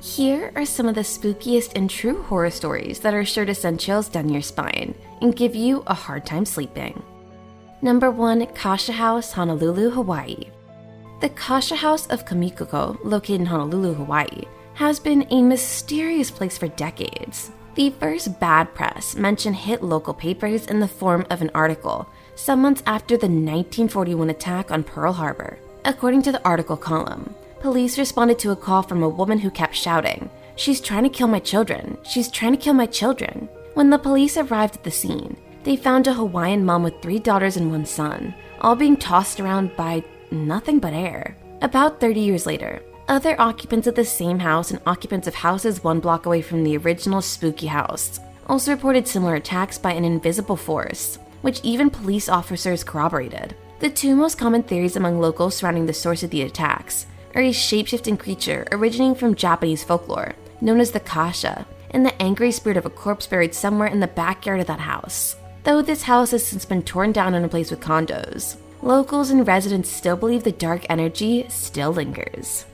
Here are some of the spookiest and true horror stories that are sure to send chills down your spine and give you a hard time sleeping. Number 1. Kasha House, Honolulu, Hawaii. The Kasha House of Kamikuko, located in Honolulu, Hawaii, has been a mysterious place for decades. The first bad press mention hit local papers in the form of an article some months after the 1941 attack on Pearl Harbor. According to the article column, police responded to a call from a woman who kept shouting, "She's trying to kill my children. She's trying to kill my children." When the police arrived at the scene, they found a Hawaiian mom with 3 daughters and 1 son, all being tossed around by nothing but air. About 30 years later, other occupants of the same house and occupants of houses 1 block away from the original spooky house also reported similar attacks by an invisible force, which even police officers corroborated. The 2 most common theories among locals surrounding the source of the attacks are a shape-shifting creature originating from Japanese folklore, known as the Kasha, and the angry spirit of a corpse buried somewhere in the backyard of that house. Though this house has since been torn down and replaced with condos, locals and residents still believe the dark energy still lingers.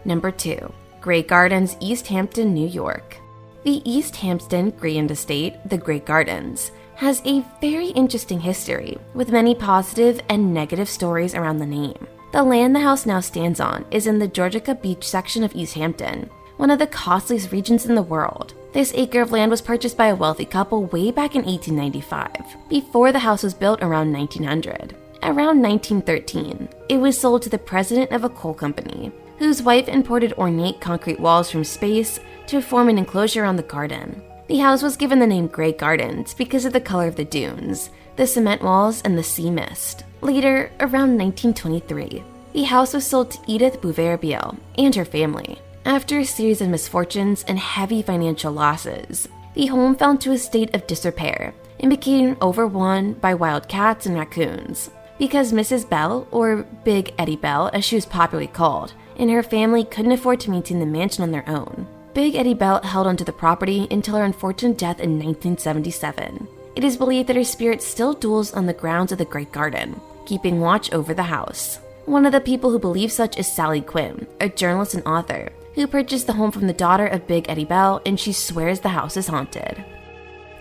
Number 2. Grey Gardens, East Hampton, New York. The East Hampton Grand Estate, the Grey Gardens, has a very interesting history, with many positive and negative stories around the name. The land the house now stands on is in the Georgia Beach section of East Hampton, one of the costliest regions in the world. This acre of land was purchased by a wealthy couple way back in 1895, before the house was built around 1900. Around 1913, it was sold to the president of a coal company, whose wife imported ornate concrete walls from space to form an enclosure around the garden. The house was given the name Grey Gardens because of the color of the dunes, the cement walls, and the sea mist. Later, around 1923, the house was sold to Edith Bouvier-Biel and her family. After a series of misfortunes and heavy financial losses, the home fell into a state of disrepair and became overrun by wild cats and raccoons. Because Mrs. Bell, or Big Eddie Bell as she was popularly called, and her family couldn't afford to maintain the mansion on their own, Big Eddie Bell held onto the property until her unfortunate death in 1977. It is believed that her spirit still duels on the grounds of the Great Garden, keeping watch over the house. One of the people who believe such is Sally Quinn, a journalist and author, who purchased the home from the daughter of Big Eddie Bell, and she swears the house is haunted.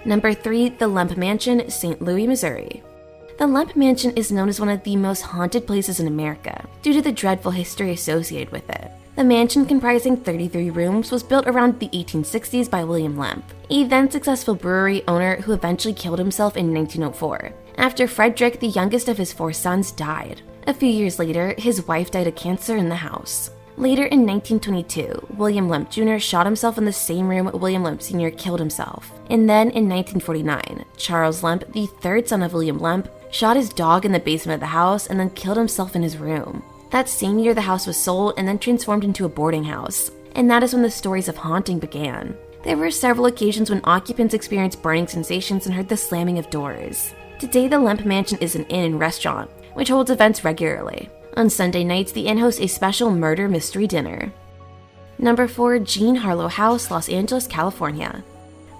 Number 3. The Lemp Mansion, St. Louis, Missouri. The Lemp Mansion is known as one of the most haunted places in America due to the dreadful history associated with it. The mansion, comprising 33 rooms, was built around the 1860s by William Lemp, a then-successful brewery owner who eventually killed himself in 1904, after Frederick, the youngest of his 4 sons, died. A few years later, his wife died of cancer in the house. Later in 1922, William Lemp Jr. shot himself in the same room William Lemp Sr. killed himself. And then in 1949, Charles Lemp, the 3rd son of William Lemp, shot his dog in the basement of the house and then killed himself in his room. That same year, the house was sold and then transformed into a boarding house, and that is when the stories of haunting began. There were several occasions when occupants experienced burning sensations and heard the slamming of doors. Today, the Lemp Mansion is an inn and restaurant, which holds events regularly. On Sunday nights, the inn hosts a special murder mystery dinner. Number 4. Jean Harlow House, Los Angeles, California.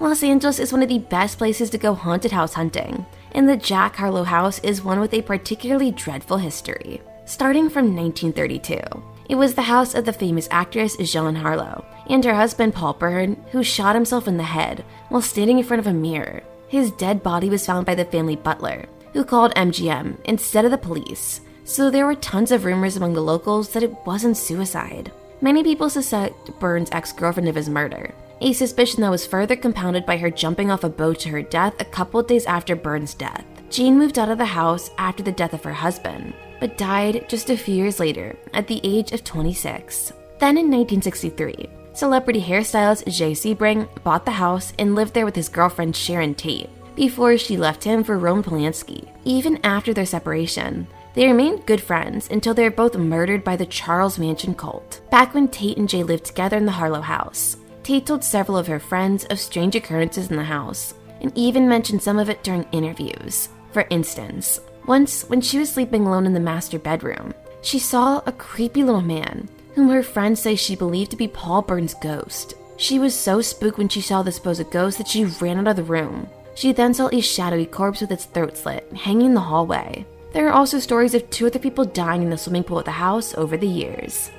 Los Angeles is one of the best places to go haunted house hunting, and the Jack Harlow House is one with a particularly dreadful history. Starting from 1932, it was the house of the famous actress Jean Harlow and her husband Paul Byrne, who shot himself in the head while standing in front of a mirror. His dead body was found by the family butler, who called MGM instead of the police, so there were tons of rumors among the locals that it wasn't suicide. Many people suspect Byrne's ex-girlfriend of his murder, a suspicion that was further compounded by her jumping off a boat to her death a couple days after Byrne's death. Jean moved out of the house after the death of her husband, but died just a few years later at the age of 26. Then in 1963, celebrity hairstylist Jay Sebring bought the house and lived there with his girlfriend Sharon Tate before she left him for Roman Polanski. Even after their separation, they remained good friends until they were both murdered by the Charles Manson cult. Back when Tate and Jay lived together in the Harlow house, Tate told several of her friends of strange occurrences in the house, and even mentioned some of it during interviews. For instance, once when she was sleeping alone in the master bedroom, she saw a creepy little man, whom her friends say she believed to be Paul Byrne's ghost. She was so spooked when she saw the supposed ghost that she ran out of the room. She then saw a shadowy corpse with its throat slit hanging in the hallway. There are also stories of 2 other people dying in the swimming pool at the house over the years.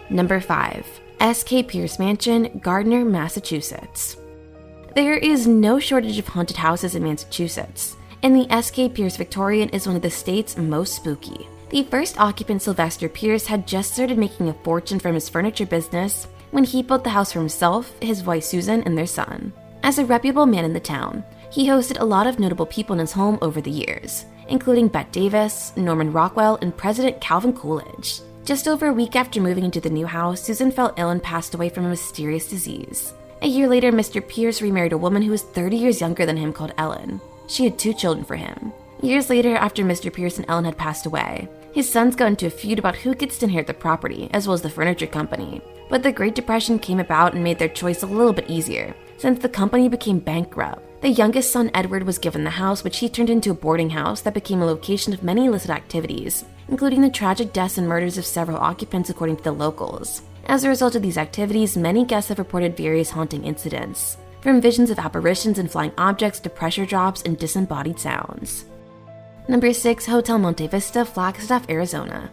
Number 5. S.K. Pierce Mansion, Gardner, Massachusetts. There is no shortage of haunted houses in Massachusetts, and the S.K. Pierce Victorian is one of the state's most spooky. The first occupant, Sylvester Pierce, had just started making a fortune from his furniture business when he built the house for himself, his wife Susan, and their son. As a reputable man in the town, he hosted a lot of notable people in his home over the years, including Bette Davis, Norman Rockwell, and President Calvin Coolidge. Just over a week after moving into the new house, Susan fell ill and passed away from a mysterious disease. A year later, Mr. Pierce remarried a woman who was 30 years younger than him called Ellen. She had 2 children for him. Years later, after Mr. Pierce and Ellen had passed away, his sons got into a feud about who gets to inherit the property, as well as the furniture company. But the Great Depression came about and made their choice a little bit easier, since the company became bankrupt. The youngest son, Edward, was given the house, which he turned into a boarding house that became a location of many illicit activities, including the tragic deaths and murders of several occupants according to the locals. As a result of these activities, many guests have reported various haunting incidents, from visions of apparitions and flying objects to pressure drops and disembodied sounds. Number 6. Hotel Monte Vista, Flagstaff, Arizona.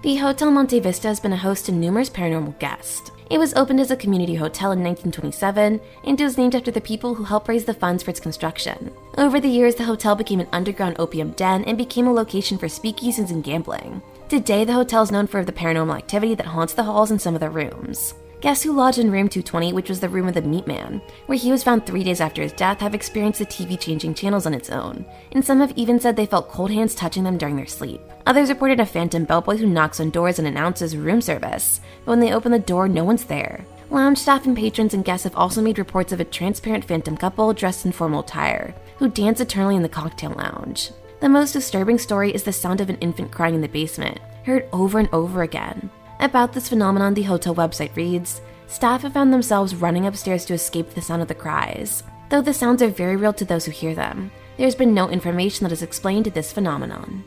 The Hotel Monte Vista has been a host to numerous paranormal guests. It was opened as a community hotel in 1927, and it was named after the people who helped raise the funds for its construction. Over the years, the hotel became an underground opium den and became a location for speakeasies and gambling. Today, the hotel is known for the paranormal activity that haunts the halls and some of the rooms. Guests who lodged in room 220, which was the room of the Meat Man, where he was found 3 days after his death, have experienced the TV changing channels on its own, and some have even said they felt cold hands touching them during their sleep. Others reported a phantom bellboy who knocks on doors and announces room service, but when they open the door, no one's there. Lounge staff and patrons and guests have also made reports of a transparent phantom couple dressed in formal attire, who dance eternally in the cocktail lounge. The most disturbing story is the sound of an infant crying in the basement, heard over and over again. About this phenomenon, the hotel website reads, "Staff have found themselves running upstairs to escape the sound of the cries. Though the sounds are very real to those who hear them, there has been no information that has explained this phenomenon."